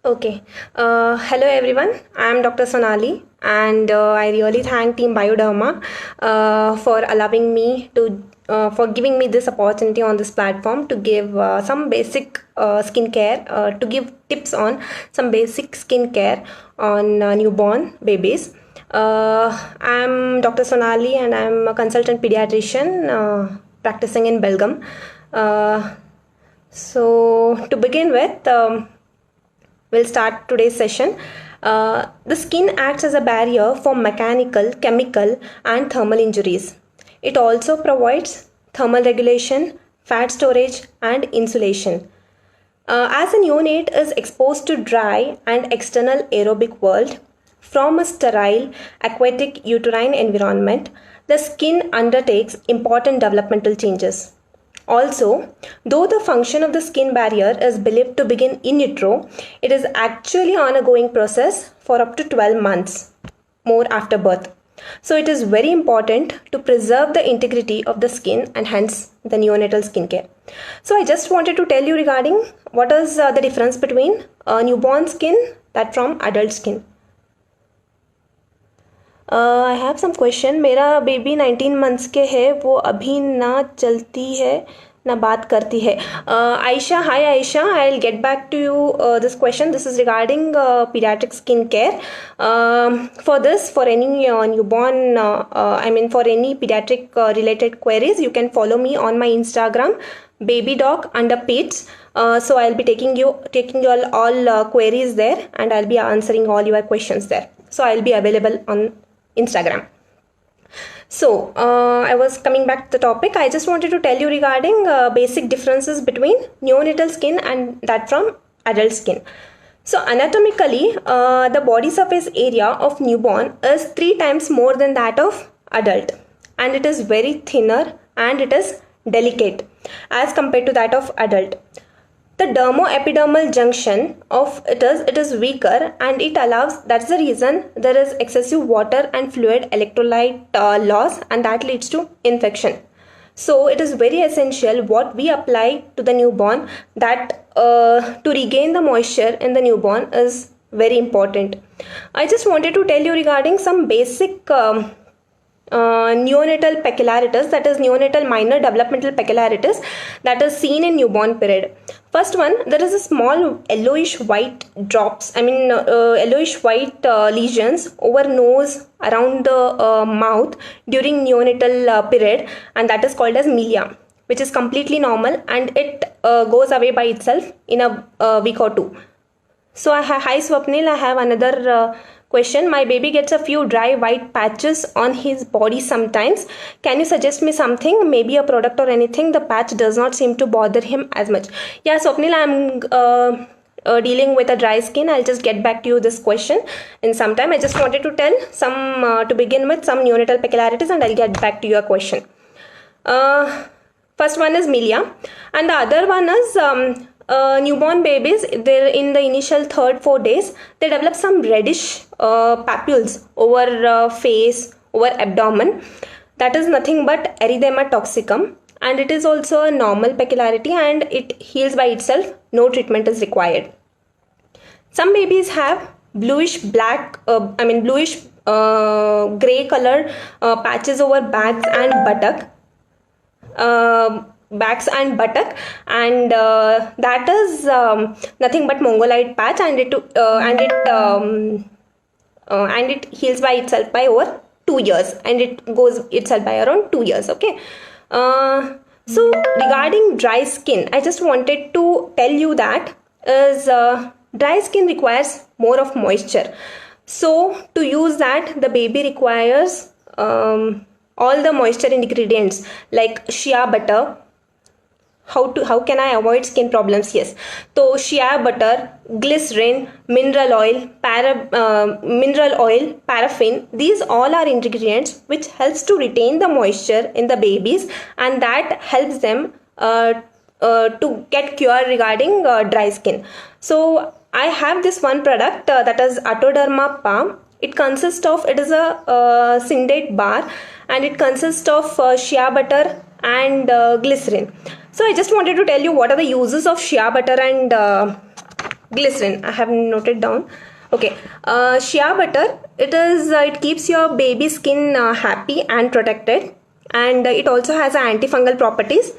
Okay. Hello everyone. I am Dr. Sonali, and I really thank Team Bioderma for allowing me to for giving me this opportunity on this platform to give some basic skincare, to give tips on some basic skincare on newborn babies. I'm Dr. Sonali, and I'm a consultant pediatrician practicing in Belgaum. So to begin with. We'll start today's session. The skin acts as a barrier for mechanical, chemical, and thermal injuries. It also provides thermal regulation, fat storage, and insulation. As a neonate is exposed to dry and external aerobic world from a sterile aquatic uterine environment, the skin undertakes important developmental changes. Also, though the function of the skin barrier is believed to begin in utero, it is actually an ongoing process for up to 12 months more after birth. So it is very important to preserve the integrity of the skin and hence the neonatal skincare. So I just wanted to tell you regarding what is the difference between newborn skin that from adult skin. I have some question. मेरा baby 19 months के है, वो अभी ना चलती है ना बात करती है. Ayesha, hi Ayesha, I will get back to you this question. This is regarding paediatric skin care. For this, for any newborn, for any pediatric related queries, you can follow me on my Instagram, babydoc under peds. So I'll be taking you all queries there, and I'll be answering all your questions there. So I'll be available on Instagram. So I was coming back to the topic. I just wanted to tell you regarding basic differences between neonatal skin and that from adult skin. So anatomically, the body surface area of newborn is 3 times more than that of adult, and it is very thinner and it is delicate as compared to that of adult. The dermoepidermal junction of it is weaker, and it allows, that's the reason there is excessive water and fluid electrolyte loss, and that leads to infection. So it is very essential what we apply to the newborn, that to regain the moisture in the newborn is very important. I just wanted to tell you regarding some basic neonatal peculiarities, that is neonatal minor developmental peculiarities that is seen in newborn period. First one, there is a small yellowish white drops, yellowish white lesions over nose, around the mouth during neonatal period, and that is called as milia, which is completely normal, and it goes away by itself in a week or two. So hi Swapnil, I have another question. My baby gets a few dry white patches on his body sometimes. Can you suggest me something, maybe a product or anything? The patch does not seem to bother him as much. Yeah, Swapnil, I'm dealing with a dry skin. I'll just get back to you this question in some time. I just wanted to tell some to begin with some neonatal peculiarities, and I'll get back to your question. First one is milia, and the other one is newborn babies. They're in the initial 3rd-4 days, they develop some reddish papules over face, over abdomen. That is nothing but erythema toxicum, and it is also a normal peculiarity, and it heals by itself. No treatment is required. Some babies have bluish black, bluish gray color patches over backs and buttock. And that is nothing but mongoloid patch, and it heals by itself by over 2 years, and it goes itself by around 2 years. Okay. So regarding dry skin, I just wanted to tell you that is dry skin requires more of moisture. So to use that, the baby requires all the moisture ingredients like shea butter. How can I avoid skin problems? Yes, so shea butter, glycerin, mineral oil, paraffin, these all are ingredients which helps to retain the moisture in the babies, and that helps them to get cure regarding dry skin. So I have this one product that is Atoderma Palm. It is a Syndate bar, and it consists of shea butter and glycerin. So I just wanted to tell you what are the uses of shea butter and Glycerin, I have noted down. Okay, shea butter, it keeps your baby skin happy and protected, and it also has antifungal properties.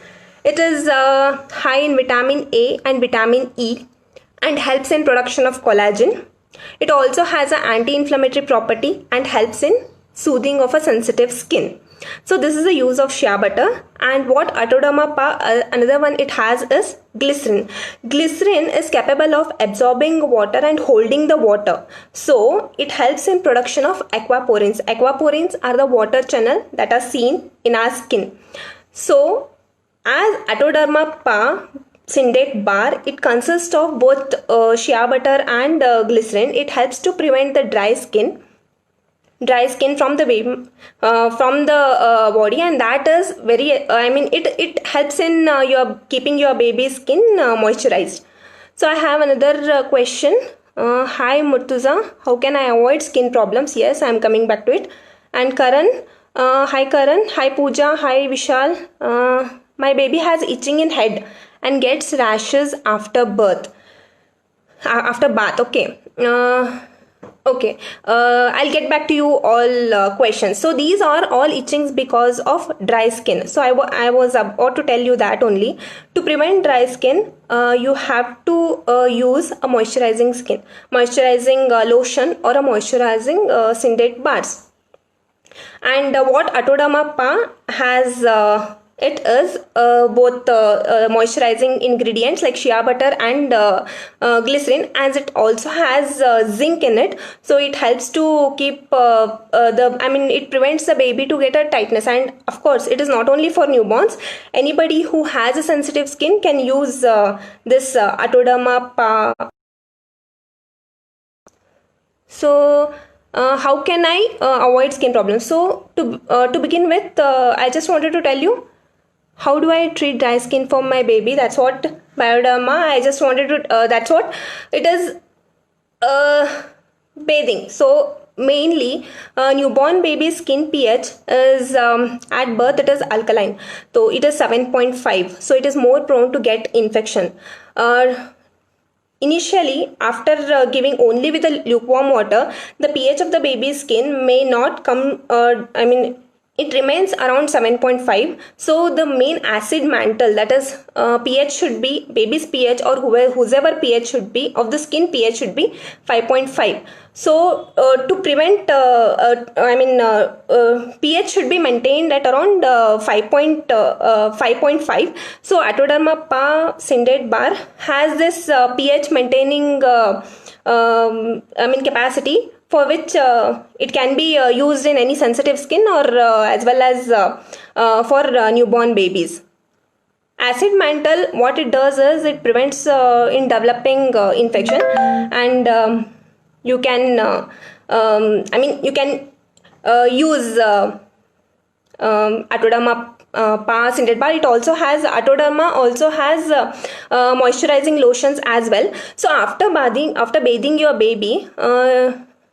It is high in vitamin A and vitamin E and helps in production of collagen. It also has an anti-inflammatory property and helps in soothing of a sensitive skin. So this is the use of shea butter. And what Atoderma Pa, another one it has is glycerin. Glycerin is capable of absorbing water and holding the water. So it helps in production of aquaporins. Aquaporins are the water channel that are seen in our skin. So as Atoderma Pa Syndet Bar, it consists of both shea butter and glycerin. It helps to prevent the dry skin from the baby, from the body, and that is very it helps in your keeping your baby's skin moisturized. So I have another question. Hi Murtuza, how can I avoid skin problems? Yes, I am coming back to it. And Karan, hi Karan, hi Pooja, hi Vishal. My baby has itching in head and gets rashes after birth, after bath. Okay. Okay, I'll get back to you all questions. So these are all itchings because of dry skin. So I was about to tell you that only. To prevent dry skin, you have to use a moisturizing lotion or a moisturizing Syndet bars. And what Atoderma Pa has, it is both moisturizing ingredients like shea butter and glycerin, as it also has zinc in it. So it helps to keep it prevents the baby to get a tightness. And of course, it is not only for newborns. Anybody who has a sensitive skin can use this Atoderma Pa. So how can I avoid skin problems? So to begin with, I just wanted to tell you how do I treat dry skin for my baby. That's what Bioderma. I just wanted to. That's what it is. Bathing. So mainly newborn baby skin pH is at birth it is alkaline. So it is 7.5. So it is more prone to get infection. Initially, after giving only with the lukewarm water, the pH of the baby's skin may not come, it remains around 7.5. So the main acid mantle, that is pH should be, baby's pH or whoever pH should be, of the skin pH should be 5.5. So to prevent, pH should be maintained at around 5.5. So Atoderma Pa Syndet Bar has this pH maintaining capacity, for which it can be used in any sensitive skin or as well as for newborn babies. Acid mantle, what it does is it prevents in developing infection, and you can you can use Atoderma Pa Syndet Bar. It also has, Atoderma also has moisturizing lotions as well. So after bathing your baby,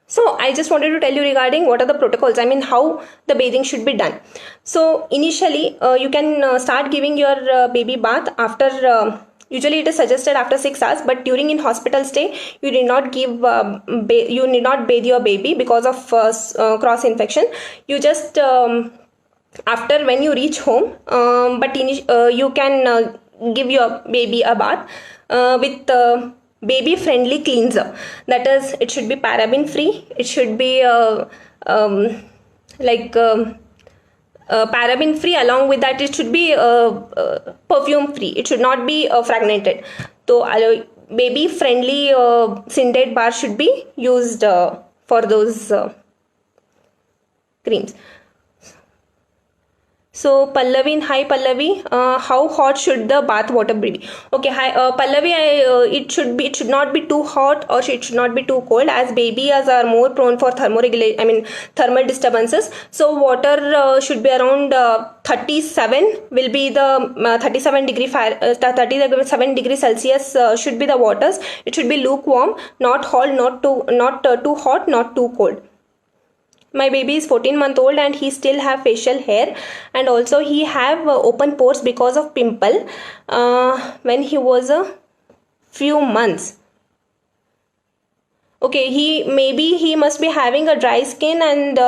so I just wanted to tell you regarding what are the protocols, how the bathing should be done. So initially you can start giving your baby bath after usually it is suggested after 6 hours, but during in hospital stay you need not give you need not bathe your baby because of cross infection. You just after when you reach home, you can give your baby a bath with baby friendly cleanser. That is, it should be paraben free, it should be paraben free. Along with that, it should be perfume free, it should not be fragmented. So baby friendly Syndet Bar should be used for those creams. So Pallavi, hi Pallavi, how hot should the bath water be? Okay, hi Pallavi, it should not be too hot or it should not be too cold, as babies are more prone for thermal disturbances. So water should be around 37 will be the 37 degrees Celsius should be the waters. It should be lukewarm, not hot, not too hot, not too cold. My baby is 14-month-old and he still have facial hair, and also he have open pores because of pimple when he was a few months. Okay, he must be having a dry skin, and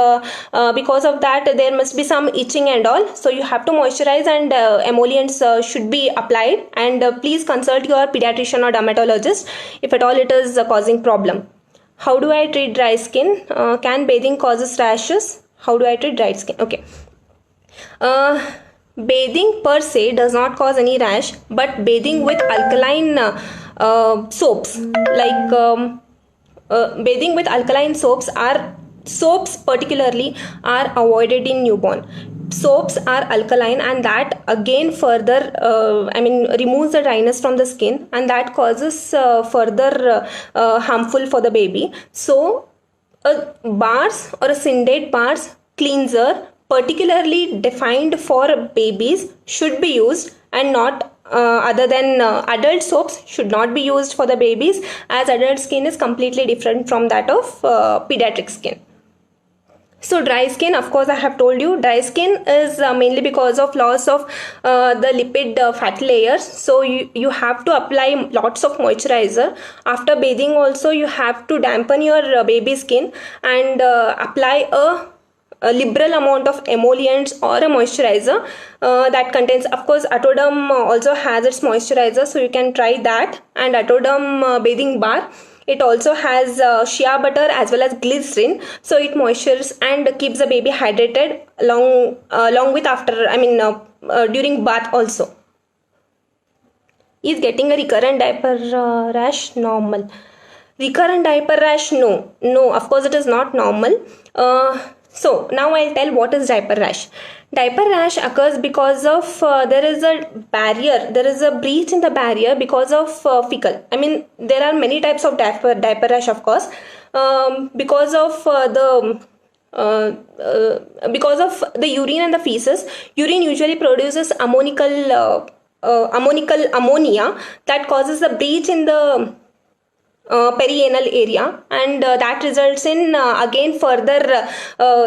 because of that there must be some itching and all. So you have to moisturize, and emollients should be applied, and please consult your pediatrician or dermatologist if at all it is causing problem. How do I treat dry skin? Can bathing causes rashes? How do I treat dry skin? Okay. Bathing per se does not cause any rash, but bathing with alkaline soaps, like bathing with alkaline soaps particularly are avoided in newborn. Soaps are alkaline, and that again further removes the dryness from the skin, and that causes further harmful for the baby. So a bars or a Syndet bars cleanser particularly defined for babies should be used, and not other than adult soaps should not be used for the babies, as adult skin is completely different from that of pediatric skin. So dry skin, of course I have told you, dry skin is mainly because of loss of the lipid fat layers. So you have to apply lots of moisturizer. After bathing also you have to dampen your baby skin and apply a liberal amount of emollients or a moisturizer that contains, of course Atoderm also has its moisturizer, so you can try that, and Atoderm bathing bar. It also has shea butter as well as glycerin, so it moistures and keeps the baby hydrated along with during bath also. Is getting a recurrent diaper rash normal? Recurrent diaper rash, no, of course it is not normal. So now I'll tell what is diaper rash. Diaper rash occurs because of there is a breach in the barrier because of fecal. There are many types of diaper rash, of course, because of the urine and the feces. Urine usually produces ammonia that causes a breach in the perianal area, and that results in again further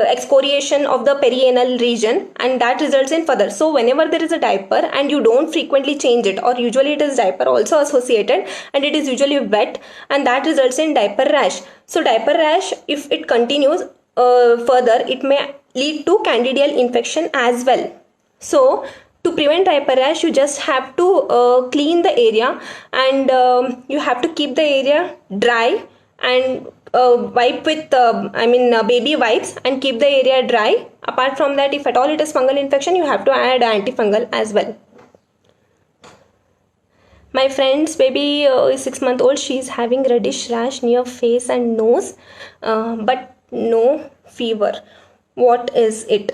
excoriation of the perianal region, and that results in further. So whenever there is a diaper and you don't frequently change it, or usually it is diaper also associated and it is usually wet, and that results in diaper rash. So diaper rash, if it continues further, it may lead to candidial infection as well. So to prevent diaper rash, you just have to clean the area, and you have to keep the area dry, and wipe with baby wipes, and keep the area dry. Apart from that, if at all it is fungal infection, you have to add antifungal as well. My friend's baby is 6 months old. She is having reddish rash near face and nose, but no fever. What is it?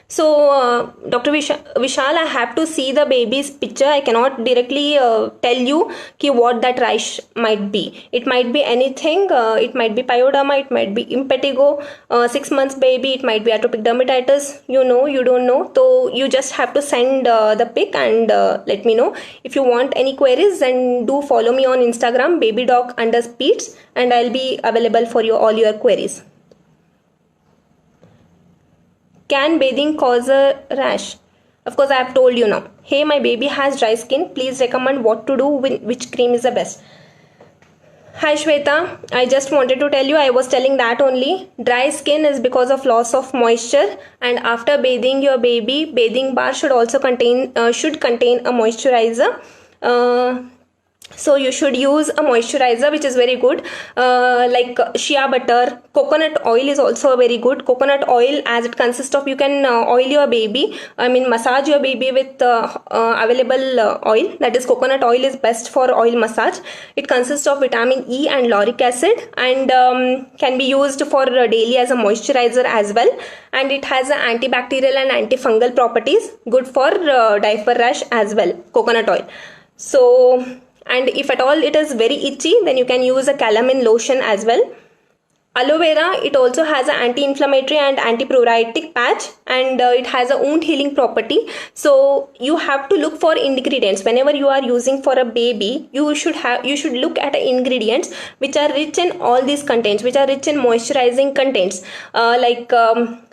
So Dr. Vishal, I have to see the baby's picture. I cannot directly tell you what that rash might be. It might be anything. It might be pyoderma, it might be impetigo, 6 months baby, it might be atopic dermatitis. You don't know. So you just have to send the pic and let me know. If you want any queries, then do follow me on Instagram, babydoc_speeds, and I'll be available for all your queries. Can bathing cause a rash? Of course, I have told you now. Hey, my baby has dry skin. Please recommend what to do, which cream is the best. Hi Shweta, I just wanted to tell you, I was telling that only. Dry skin is because of loss of moisture, and after bathing your baby, bathing bar should also contain a moisturizer. So you should use a moisturizer which is very good, like shea butter. Coconut oil is also very good. Coconut oil, as it consists of, you can oil your baby, massage your baby with available oil. That is, coconut oil is best for oil massage. It consists of vitamin E and lauric acid, and can be used for daily as a moisturizer as well. And it has antibacterial and antifungal properties, good for diaper rash as well, coconut oil. So, and if at all it is very itchy, then you can use a calamine lotion as well. Aloe vera, it also has an anti-inflammatory and antipruritic patch, and it has a wound healing property. So you have to look for ingredients whenever you are using for a baby. You should look at ingredients which are rich in all these contents, which are rich in moisturizing contents, like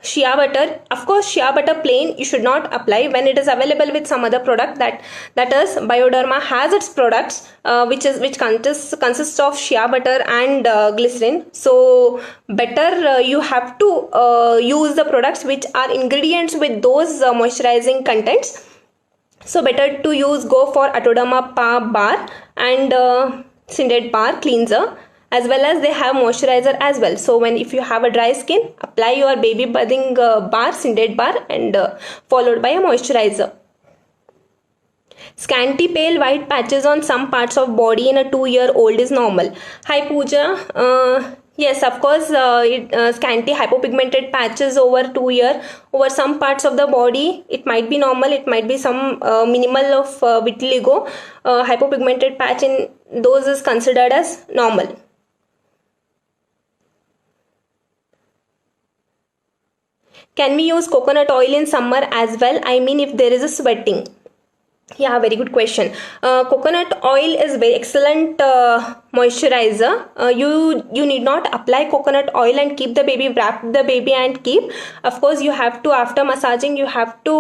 shea butter. Of course, shea butter plain you should not apply when it is available with some other product, that is Bioderma has its products which consists of shea butter and glycerin. So better you have to use the products which are ingredients with those moisturizing contents. So better to go for Atoderma Pa bar and Syndet bar cleanser, as well as they have moisturizer as well. So if you have a dry skin, apply your baby bathing bar, Syndet bar, and followed by a moisturizer. Scanty pale white patches on some parts of body in a 2-year-old is normal. Hi Pooja. Yes, of course, scanty hypopigmented patches over 2 year over some parts of the body, it might be normal. It might be some minimal of vitiligo. Hypopigmented patch in those is considered as normal. Can we use coconut oil in summer as well? I mean, if there is a sweating. Yeah, very good question. Coconut oil is very excellent moisturizer. You need not apply coconut oil and keep the baby, wrap the baby and keep. Of course, you have to, after massaging, you have to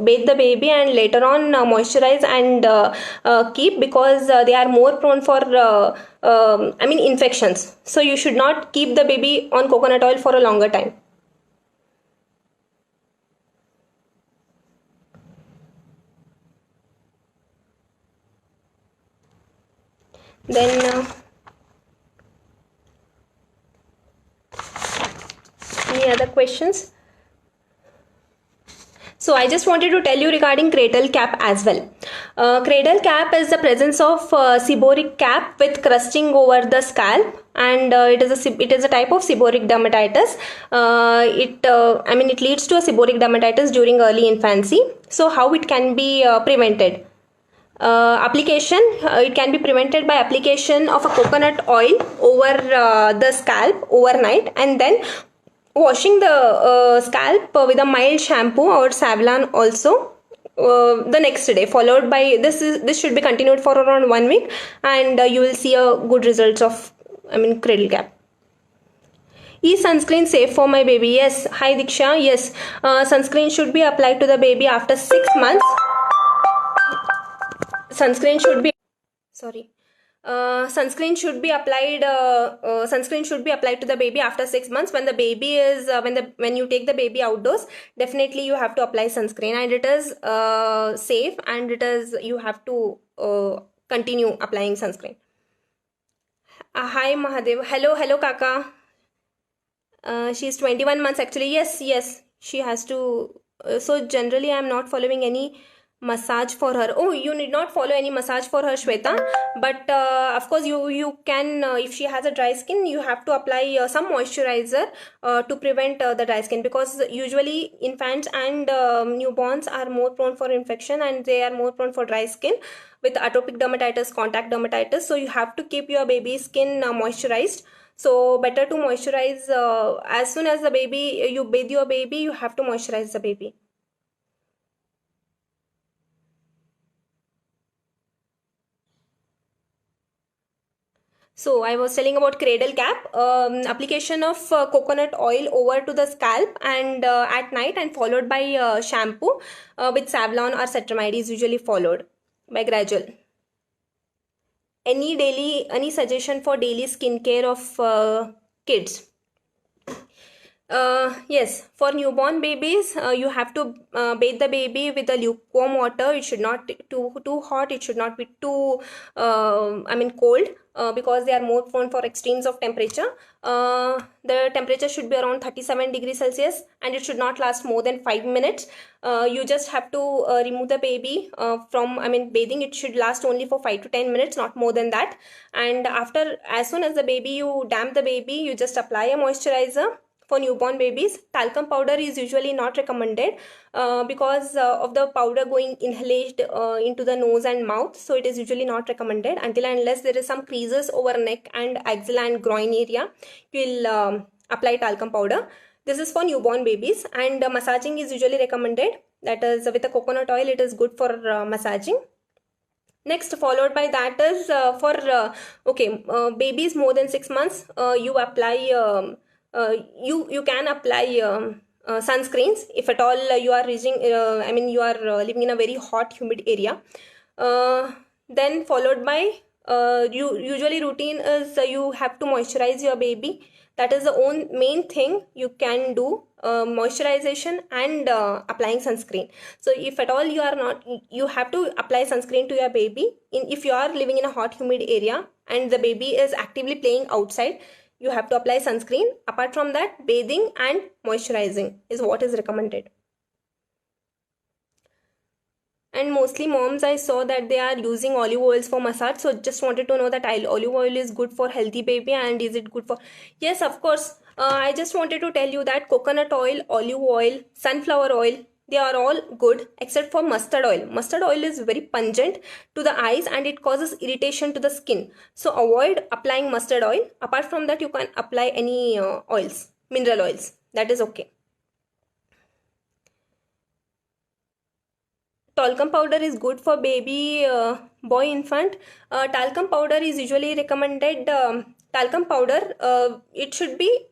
bathe the baby and later on moisturize and keep, because they are more prone for infections. So you should not keep the baby on coconut oil for a longer time. Then any other questions? So I just wanted to tell you regarding cradle cap as well. Cradle cap is the presence of seborrheic cap with crusting over the scalp, and it is a type of seborrheic dermatitis. It leads to a seborrheic dermatitis during early infancy. So how it can be prevented? Application, it can be prevented by application of a coconut oil over the scalp overnight, and then washing the scalp with a mild shampoo or Savlon also the next day, followed by this should be continued for around 1 week, and you will see a good results of cradle cap. Is sunscreen safe for my baby? Yes. Hi Diksha. Yes, sunscreen should be applied to the baby after 6 months. Sunscreen should be sunscreen should be applied to the baby after 6 months. When the baby is when you take the baby outdoors, definitely you have to apply sunscreen, and it is safe, and you have to continue applying sunscreen. Hi Mahadev. Hello Kaka. She's 21 months actually. Yes, she has to. So generally I am not following any massage for her. Oh, you need not follow any massage for her, Shweta, but of course you can, if she has a dry skin, you have to apply some moisturizer to prevent the dry skin, because usually infants and newborns are more prone for infection, and they are more prone for dry skin with atopic dermatitis, contact dermatitis. So you have to keep your baby's skin moisturized. So better to moisturize as soon as you bathe your baby, you have to moisturize the baby. So I was telling about cradle cap, application of coconut oil over to the scalp and at night, and followed by shampoo with Savlon or Cetramide is usually followed by gradual. Any suggestion for daily skincare of kids? Yes, for newborn babies, you have to bathe the baby with a lukewarm water. It should not be too hot. It should not be too cold, because they are more prone for extremes of temperature. The temperature should be around 37 degrees Celsius, and it should not last more than 5 minutes. You just have to remove the baby from bathing. It should last only for 5 to 10 minutes, not more than that. And as soon as you damp the baby, you just apply a moisturizer, for newborn babies. Talcum powder is usually not recommended because of the powder going inhaled into the nose and mouth. So it is usually not recommended until and unless there is some creases over neck and axilla and groin area. You will apply talcum powder. This is for newborn babies, and massaging is usually recommended. That is with a coconut oil. It is good for massaging. Next, followed by that is for babies more than 6 months. You apply you can apply sunscreens if at all you are reaching. You are living in a very hot, humid area. Then followed by you usually routine is you have to moisturize your baby. That is the main thing you can do, moisturization and applying sunscreen. So if at all you are not, you have to apply sunscreen to your baby. If you are living in a hot, humid area and the baby is actively playing outside, you have to apply sunscreen. Apart from that, bathing and moisturizing is what is recommended. And mostly moms, I saw that they are using olive oils for massage. So just wanted to know that olive oil is good for healthy baby, and is it good for? Yes, of course. I just wanted to tell you that coconut oil, olive oil, sunflower oil, they are all good except for mustard oil. Mustard oil is very pungent to the eyes and it causes irritation to the skin. So avoid applying mustard oil. Apart from that, you can apply any oils, mineral oils. That is okay. Talcum powder is good for baby boy infant. Talcum powder is usually recommended. Talcum powder, it should be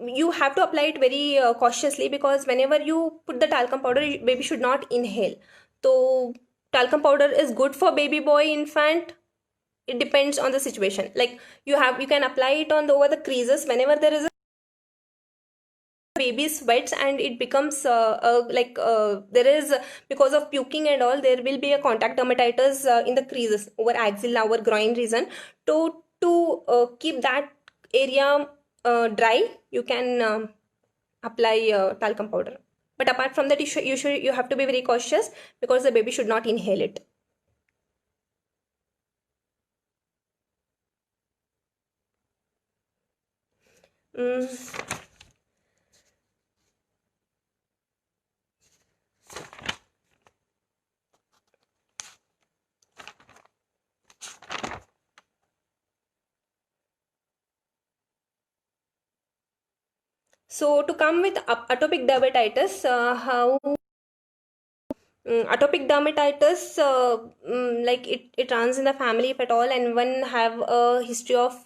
you have to apply it very cautiously, because whenever you put the talcum powder, baby should not inhale. So talcum powder is good for baby boy infant. It depends on the situation. Like you can apply it on over the creases whenever there is a baby sweats and it becomes there is, because of puking and all, there will be a contact dermatitis in the creases over axilla, over groin region. To keep that area dry, you can apply talcum powder. But apart from that, you have to be very cautious because the baby should not inhale it. So to come with atopic dermatitis, atopic dermatitis, like it runs in the family if at all, and one have a history of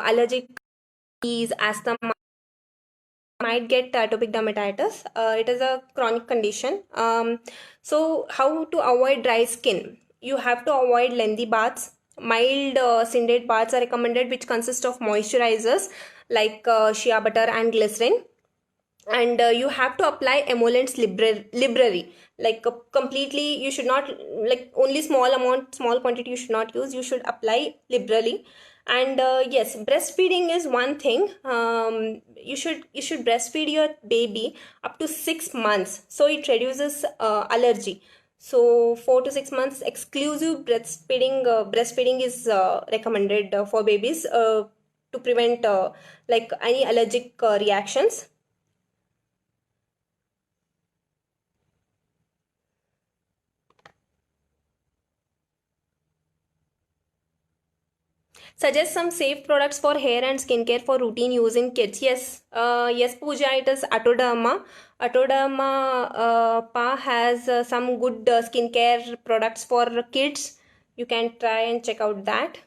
allergic disease, asthma, might get atopic dermatitis. It is a chronic condition. So how to avoid dry skin? You have to avoid lengthy baths. Mild Syndeate baths are recommended, which consist of moisturizers like shea butter and glycerin. And you have to apply emollients liberally, like completely. You should not, like, only small quantity you should not use. You should apply liberally. And yes, breastfeeding is one thing. You should breastfeed your baby up to 6 months, so it reduces allergy. So 4 to 6 months exclusive breastfeeding is recommended for babies to prevent like any allergic reactions. Suggest some safe products for hair and skincare for routine use in kids. Yes, yes, Pooja, it is Atoderma. Atoderma Pa has some good skincare products for kids. You can try and check out that.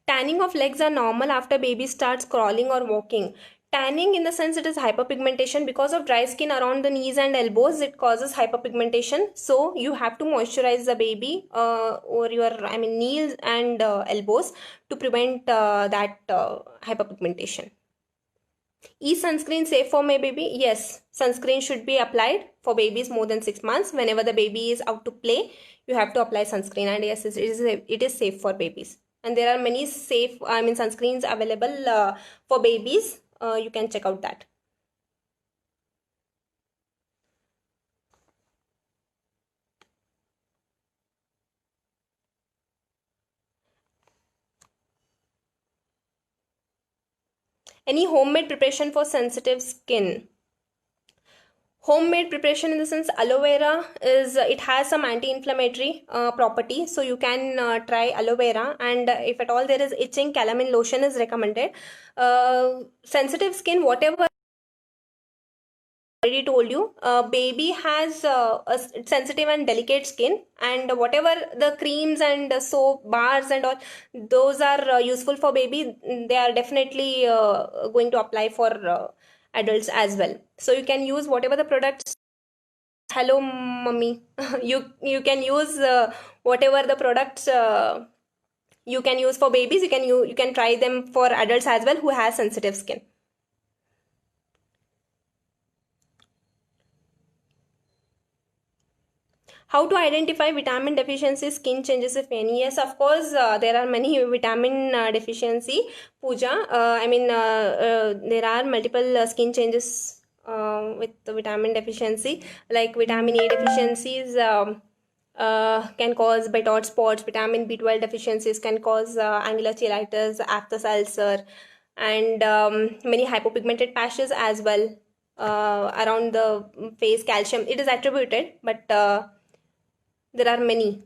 Tanning of legs are normal after baby starts crawling or walking. Tanning, in the sense, it is hyperpigmentation because of dry skin around the knees and elbows. It causes hyperpigmentation. So you have to moisturize the baby or your, knees and elbows to prevent that hyperpigmentation. Is sunscreen safe for my baby? Yes, sunscreen should be applied for babies more than 6 months. Whenever the baby is out to play, you have to apply sunscreen, and yes, it is safe for babies. And there are many safe, sunscreens available for babies. You can check out that. Any homemade preparation for sensitive skin? Homemade preparation in the sense aloe vera is it has some anti-inflammatory property, so you can try aloe vera, and if at all there is itching, calamine lotion is recommended. Sensitive skin, whatever already told you, baby has sensitive and delicate skin, and whatever the creams and soap bars and all, those are useful for baby, they are definitely going to apply for adults as well. So you can use whatever the products. Hello mummy. You can use whatever the products you can use for babies, you can try them for adults as well who has sensitive skin. How to identify vitamin deficiency, skin changes, if any? Yes, of course, there are many vitamin deficiency, Pooja. There are multiple skin changes with the vitamin deficiency, like vitamin A deficiencies can cause Bitot spots, vitamin B12 deficiencies can cause angular cheilitis, aphthous ulcer, and many hypopigmented patches as well around the face. Calcium, it is attributed, but there are many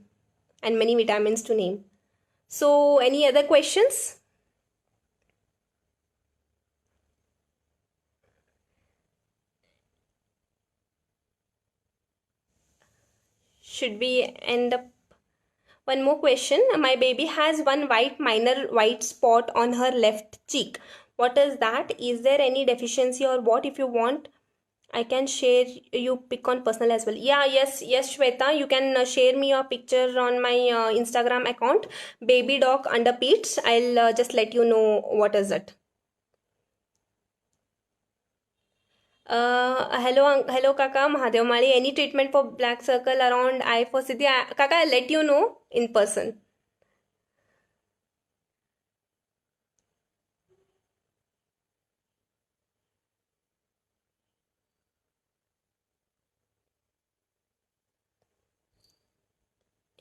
and many vitamins to name. So, any other questions? Should we end up? One more question. My baby has one minor white spot on her left cheek. What is that? Is there any deficiency or what? If you want, I can share you pic on personal as well. Yeah, yes, Shweta. You can share me your picture on my Instagram account, baby doc under Pete's. I'll just let you know what is it. Hello, Kaka. Mahadev Mali. Any treatment for black circle around eye for Siddhi? Kaka, I'll let you know in person.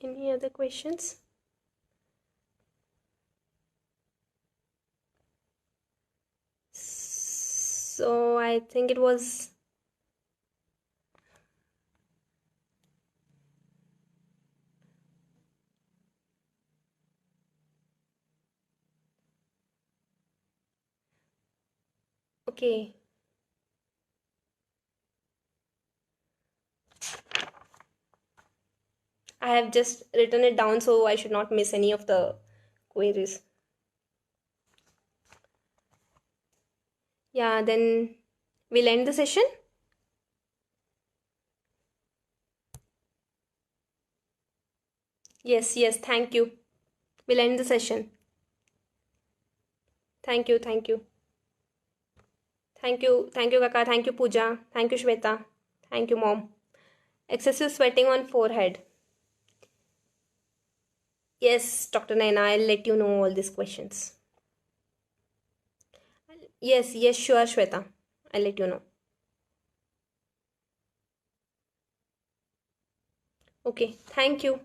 Any other questions? So I think it was okay. I have just written it down so I should not miss any of the queries. Yeah, then we'll end the session. Yes, thank you. We'll end the session. Thank you. Thank you, Kaka. Thank you, Pooja. Thank you, Shweta. Thank you, Mom. Excessive sweating on forehead. Yes, Dr. Naina, I'll let you know all these questions. Yes, sure, Shweta. I'll let you know. Okay, thank you.